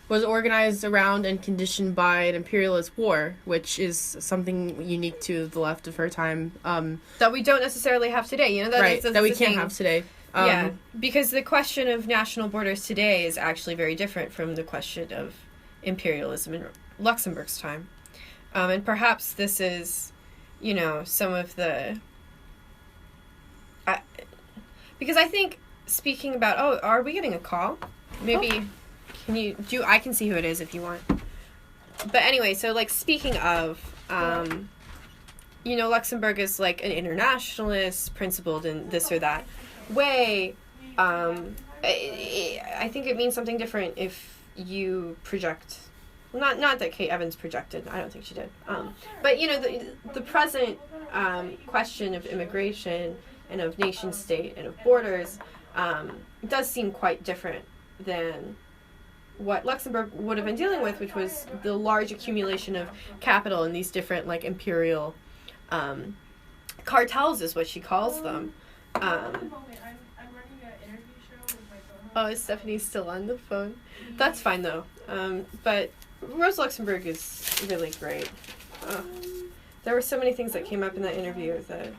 was organized around and conditioned by an imperialist war, which is something unique to the left of her time. That we don't necessarily have today, that we can't have today. Yeah, because the question of national borders today is actually very different from the question of imperialism in Luxemburg's time. And perhaps this is, some of the... because I think, speaking about... are we getting a call? Maybe... I can see who it is if you want. But anyway, so, like, speaking of, Luxembourg is, like, an internationalist, principled in this or that way. I think it means something different if you project... Not that Kate Evans projected. I don't think she did. But, the present question of immigration and of nation state and of borders does seem quite different than what Luxembourg would have been dealing with, which was the large accumulation of capital in these different, like, imperial cartels is what she calls them. I'm running an interview show with my is Stephanie's still on the phone? That's fine, though. But Rosa Luxemburg is really great. There were so many things that came up in that interview that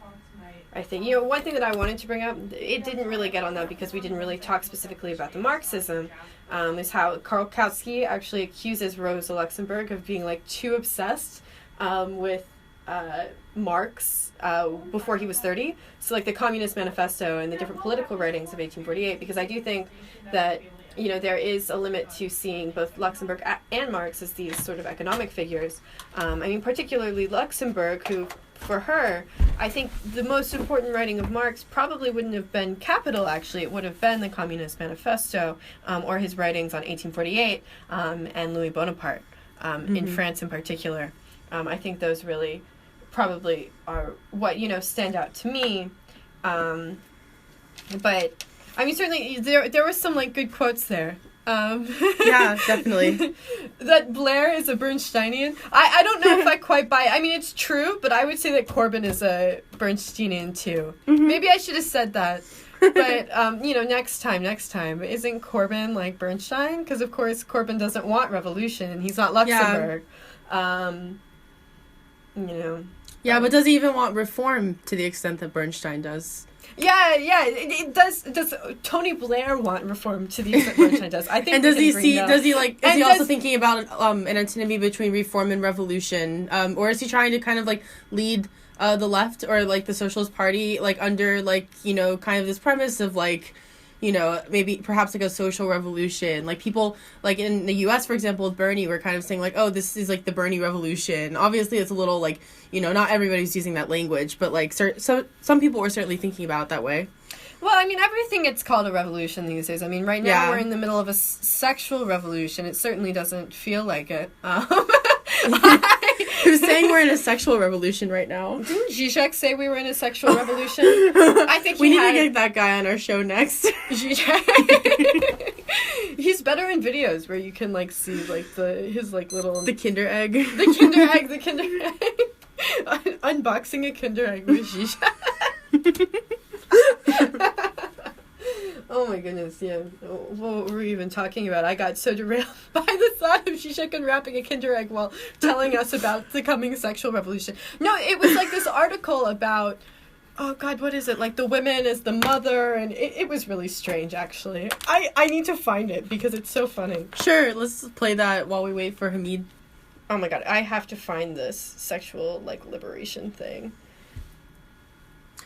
I think, one thing that I wanted to bring up, it didn't really get on that because we didn't really talk specifically about the Marxism, is how Karl Kautsky actually accuses Rosa Luxemburg of being, like, too obsessed with Marx before he was 30. So, like, the Communist Manifesto and the different political writings of 1848, because I do think that, there is a limit to seeing both Luxemburg and Marx as these sort of economic figures. Particularly Luxemburg, who, for her, I think the most important writing of Marx probably wouldn't have been Capital, actually. It would have been the Communist Manifesto, or his writings on 1848, and Louis Bonaparte, in France in particular. I think those really probably are what, stand out to me. But, certainly, there were some, like, good quotes there. Yeah, definitely. That Blair is a Bernsteinian. I don't know if I quite buy it. It's true, but I would say that Corbyn is a Bernsteinian too. Mm-hmm. Maybe I should have said that. But, next time, isn't Corbyn like Bernstein? Because, of course, Corbyn doesn't want revolution, and he's not Luxembourg. Yeah, but does he even want reform to the extent that Bernstein does? Yeah, it does. Does Tony Blair want reform to the extent Bernstein does? I think. And is he also thinking about an antinomy between reform and revolution, or is he trying to kind of, like, lead the left or, like, the Socialist Party, like, under, like, kind of this premise of, like, maybe perhaps like a social revolution, like people like in the US, for example, with Bernie, we're kind of saying like, oh, this is like the Bernie revolution. Obviously it's a little like, not everybody's using that language, but like so some people were certainly thinking about it that way. Well, everything gets called a revolution these days. Right now we're in the middle of a sexual revolution. It certainly doesn't feel like it. Who's saying we're in a sexual revolution right now? Didn't Zizek say we were in a sexual revolution? I think we need to get that guy on our show next. Zizek. He's better in videos where you can like see like his like little the Kinder egg. The Kinder egg. Unboxing a Kinder egg with Zizek. Oh my goodness, yeah. What were we even talking about? I got so derailed by the thought of Zizek unwrapping a Kinder egg while telling us about the coming sexual revolution. No, it was like this article about, oh God, what is it? Like the women as the mother, and it was really strange, actually. I need to find it because it's so funny. Sure, let's play that while we wait for Hamid. Oh my God, I have to find this sexual, like, liberation thing.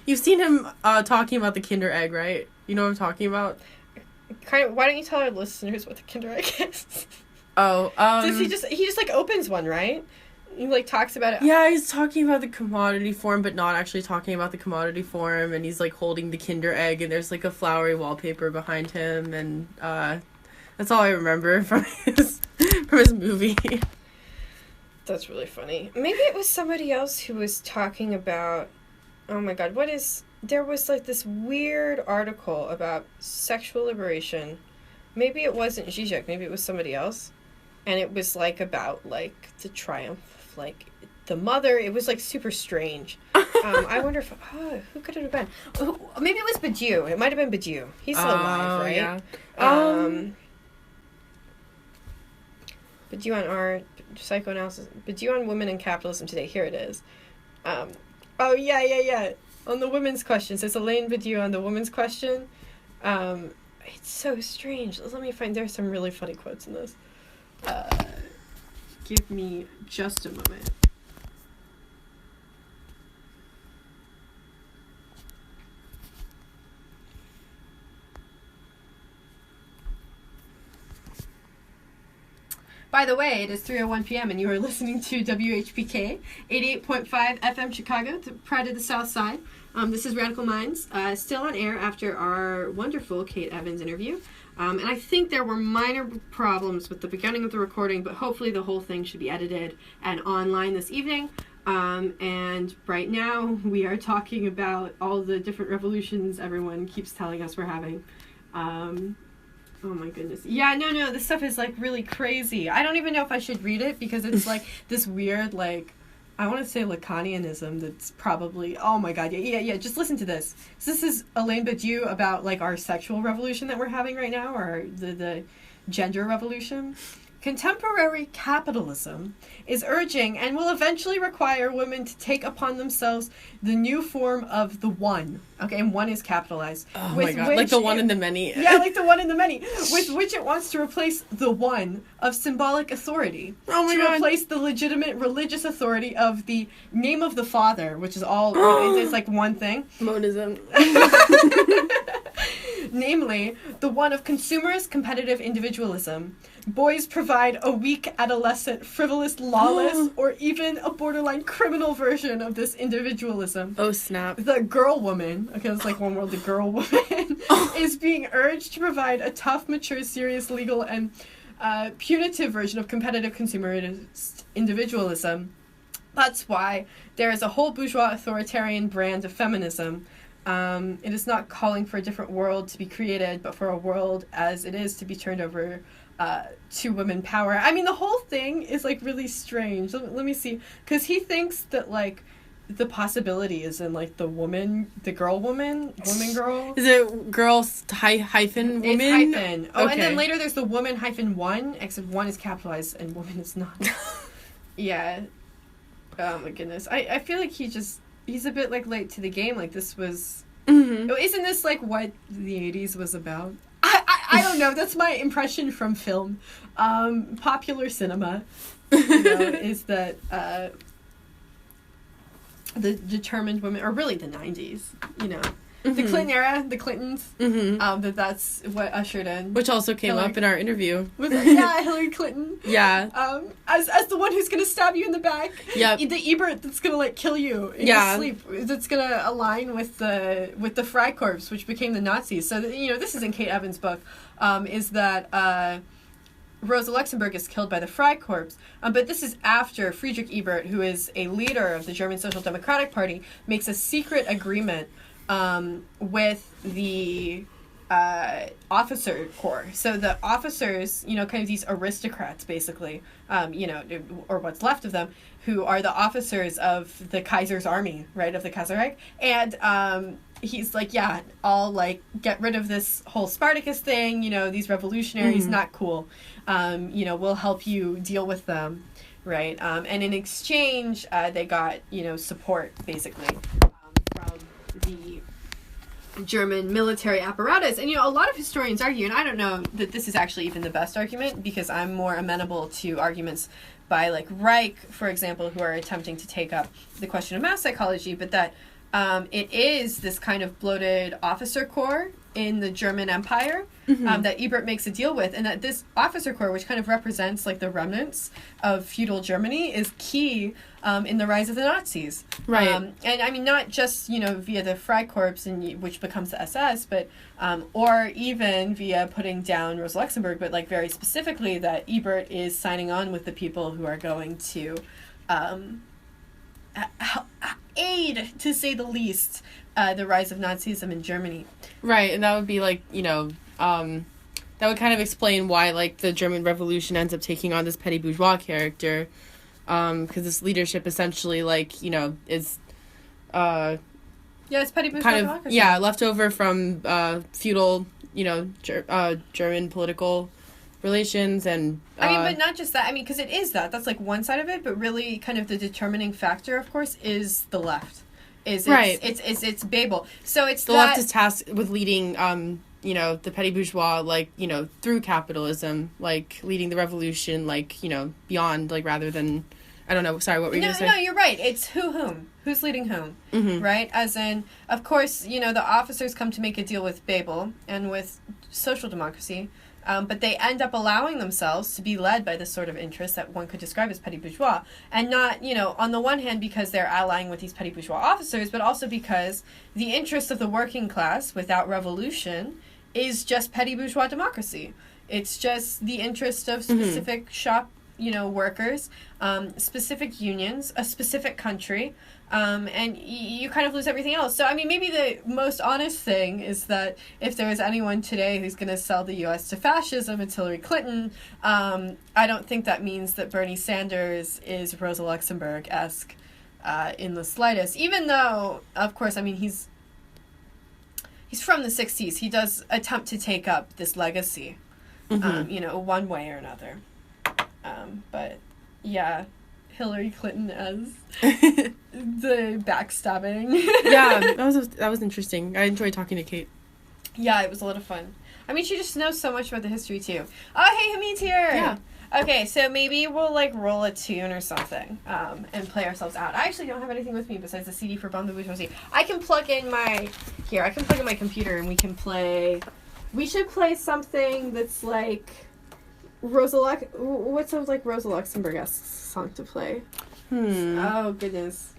You've seen him talking about the Kinder egg, right? You know what I'm talking about? Kind of. Why don't you tell our listeners what the Kinder egg is? Oh, Does he just like opens one, right? He like talks about it. Yeah, he's talking about the commodity form, but not actually talking about the commodity form. And he's like holding the Kinder egg, and there's like a flowery wallpaper behind him, and that's all I remember from his movie. That's really funny. Maybe it was somebody else who was talking about. Oh my God, there was like this weird article about sexual liberation. Maybe it wasn't Zizek, maybe it was somebody else. And it was like about like the triumph of like the mother. It was like super strange. I wonder if, who could it have been? Maybe it was Badiou. It might have been Badiou. He's still alive, right? Yeah. Badiou on art, psychoanalysis, Badiou on women and capitalism today. Here it is. Oh, yeah. On the women's questions. There's Elaine Badiou on the women's question. It's so strange. Let me find... There's some really funny quotes in this. Give me just a moment. By the way, it is 3:01 p.m. and you are listening to WHPK 88.5 FM Chicago, the pride of the South Side. This is Radical Minds, still on air after our wonderful Kate Evans interview. And I think there were minor problems with the beginning of the recording, but hopefully the whole thing should be edited and online this evening. And right now we are talking about all the different revolutions everyone keeps telling us we're having. Oh my goodness. Yeah, no, this stuff is like really crazy. I don't even know if I should read it because it's like this weird, like, I want to say Lacanianism that's probably, oh my God, yeah, just listen to this. So this is Elaine Badiou about like our sexual revolution that we're having right now, or the gender revolution. Contemporary capitalism is urging and will eventually require women to take upon themselves the new form of the one. Okay, and one is capitalized. Oh my God, like the one in the many. Yeah, like the one in the many. With which it wants to replace the one of symbolic authority. Oh my God. To replace the legitimate religious authority of the name of the Father, which is all, it's like one thing. Monism. Namely, the one of consumerist competitive individualism. Boys provide a weak, adolescent, frivolous, lawless, or even a borderline criminal version of this individualism. Oh, snap. The girl woman, okay, that's like one word, the girl woman, is being urged to provide a tough, mature, serious, legal, and punitive version of competitive consumerist individualism. That's why there is a whole bourgeois authoritarian brand of feminism. It is not calling for a different world to be created, but for a world as it is to be turned over to women power. I mean, the whole thing is like really strange. Let me see, because he thinks that like the possibility is in like the girl woman. Is it girls hyphen woman? It's hyphen. Oh, okay. And then later there's the woman hyphen one, except one is capitalized and woman is not. Yeah. Oh my goodness. I feel like he's a bit like late to the game. Like this was. Mm-hmm. Isn't this like what the 80s was about? I don't know. That's my impression from film. Popular cinema, is that the determined women, or really the 90s, the Clinton era, the Clintons, that's what ushered in. Which also came up in our interview. Hillary Clinton. Yeah. As the one who's going to stab you in the back. Yeah. The Ebert that's going to, like, kill you in your sleep. That's going to align with the Freikorps, which became the Nazis. So, this is in Kate Evans' book, is that Rosa Luxemburg is killed by the Freikorps. But this is after Friedrich Ebert, who is a leader of the German Social Democratic Party, makes a secret agreement with the officer corps. So the officers, you know, kind of these aristocrats, basically, you know, or what's left of them, who are the officers of the Kaiser's army, right, of the Kaiserreich. And he's like, yeah, I'll, like, get rid of this whole Spartacus thing, you know, these revolutionaries, not cool. You know, we'll help you deal with them, right? And in exchange, they got, you know, support, basically, from the German military apparatus. And, you know, a lot of historians argue, and I don't know that this is actually even the best argument, because I'm more amenable to arguments by, like, Reich, for example, who are attempting to take up the question of mass psychology, but that it is this kind of bloated officer corps in the German Empire that Ebert makes a deal with, and that this officer corps, which kind of represents, like, the remnants of feudal Germany, is key in the rise of the Nazis. Right. And I mean, not just, you know, via the Freikorps, which becomes the SS, but or even via putting down Rosa Luxemburg, but, like, very specifically that Ebert is signing on with the people who are going to aid, to say the least, the rise of Nazism in Germany. Right, and that would be, like, you know, that would kind of explain why, like, the German Revolution ends up taking on this petty bourgeois character, because this leadership essentially, like, you know, is yeah, it's petty bourgeois kind of democracy. left over from feudal, you know, German political relations. And I mean, but not just that. I mean, because it is that. That's, like, one side of it, but really kind of the determining factor, of course, is the left. It's Babel. So it's the left is tasked with leading, you know, the petty bourgeois, like, you know, through capitalism, like, leading the revolution, like, you know, beyond, like, rather than, I don't know, sorry, what were you going to say? No, you're right. It's whom. Who's leading whom, right? As in, of course, you know, the officers come to make a deal with Babel and with social democracy, but they end up allowing themselves to be led by this sort of interest that one could describe as petty bourgeois. And not, you know, on the one hand because they're allying with these petty bourgeois officers, but also because the interest of the working class without revolution is just petty bourgeois democracy. It's just the interest of specific shop, you know, workers, specific unions, a specific country, and you kind of lose everything else. So, I mean, maybe the most honest thing is that if there is anyone today who's going to sell the U.S. to fascism, it's Hillary Clinton. I don't think that means that Bernie Sanders is Rosa Luxemburg-esque in the slightest, even though, of course, I mean, he's from the 60s. He does attempt to take up this legacy, you know, one way or another. But, yeah, Hillary Clinton as the backstabbing. Yeah, that was interesting. I enjoyed talking to Kate. Yeah, it was a lot of fun. I mean, she just knows so much about the history, too. Oh, hey, Hamid's here! Yeah. Okay, so maybe we'll, like, roll a tune or something, and play ourselves out. I actually don't have anything with me besides the CD for Bomb the Bourgeoisie. I can plug in my computer and we can play... We should play something that's, like... What's a, like, Rosa Luxemburg-esque song to play? Oh, goodness.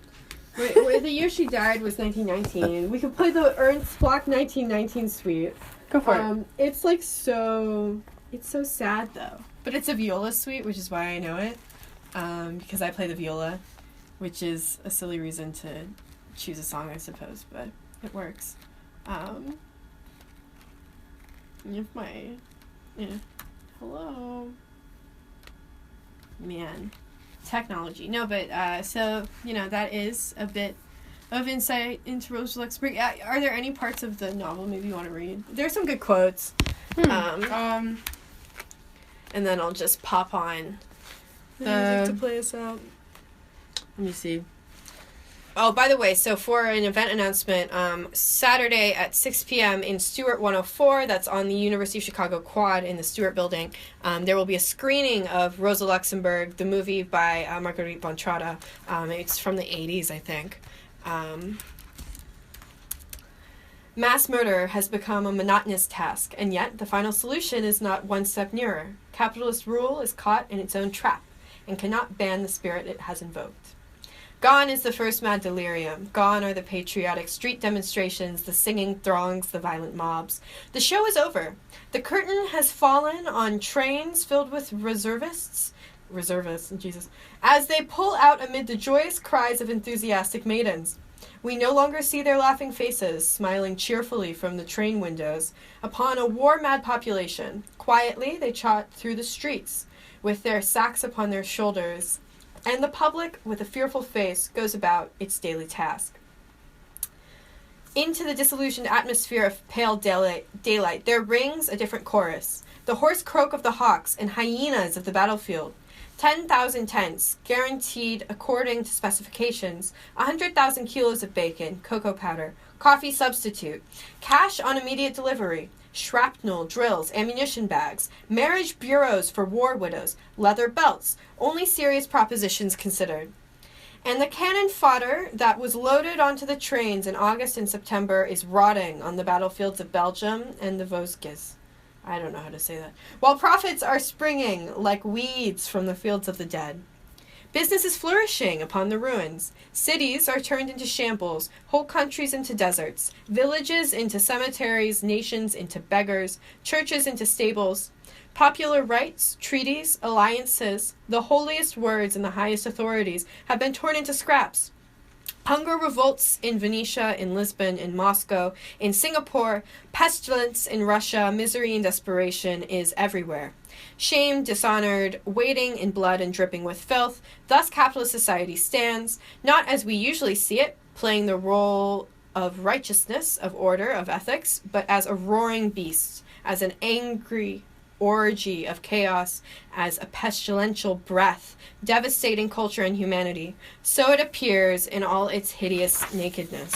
Wait, the year she died was 1919. We could play the Ernst Block 1919 suite. Go for it. It's, like, so... It's so sad, though. But it's a viola suite, which is why I know it. Because I play the viola, which is a silly reason to choose a song, I suppose, but it works. Hello. Man. Technology. No, but, so, you know, that is a bit of insight into Rosa Luxemburg. Are there any parts of the novel maybe you want to read? There's some good quotes. And then I'll just pop on the music to play us out. Let me see. Oh, by the way, so for an event announcement, Saturday at 6 p.m. in Stewart 104, that's on the University of Chicago Quad in the Stewart building, there will be a screening of Rosa Luxemburg, the movie by Marguerite Bontrada. It's from the 80s, I think. Mass murder has become a monotonous task, and yet the final solution is not one step nearer. Capitalist rule is caught in its own trap and cannot ban the spirit it has invoked. Gone is the first mad delirium. Gone are the patriotic street demonstrations, the singing throngs, the violent mobs. The show is over. The curtain has fallen on trains filled with reservists, Jesus, as they pull out amid the joyous cries of enthusiastic maidens. We no longer see their laughing faces, smiling cheerfully from the train windows upon a war-mad population. Quietly, they trot through the streets, with their sacks upon their shoulders, and the public, with a fearful face, goes about its daily task. Into the disillusioned atmosphere of pale daylight, there rings a different chorus, the hoarse croak of the hawks and hyenas of the battlefield. 10,000 tents, guaranteed according to specifications, 100,000 kilos of bacon, cocoa powder, coffee substitute, cash on immediate delivery, shrapnel, drills, ammunition bags, marriage bureaus for war widows, leather belts, only serious propositions considered. And the cannon fodder that was loaded onto the trains in August and September is rotting on the battlefields of Belgium and the Vosges. I don't know how to say that. While profits are springing like weeds from the fields of the dead. Business is flourishing upon the ruins. Cities are turned into shambles, whole countries into deserts, villages into cemeteries, nations into beggars, churches into stables. Popular rights, treaties, alliances, the holiest words and the highest authorities have been torn into scraps. Hunger revolts in Venetia, in Lisbon, in Moscow, in Singapore, pestilence in Russia, misery and desperation is everywhere. Shame, dishonored, wading in blood and dripping with filth, thus capitalist society stands, not as we usually see it, playing the role of righteousness, of order, of ethics, but as a roaring beast, as an angry orgy of chaos, as a pestilential breath, devastating culture and humanity. So it appears in all its hideous nakedness.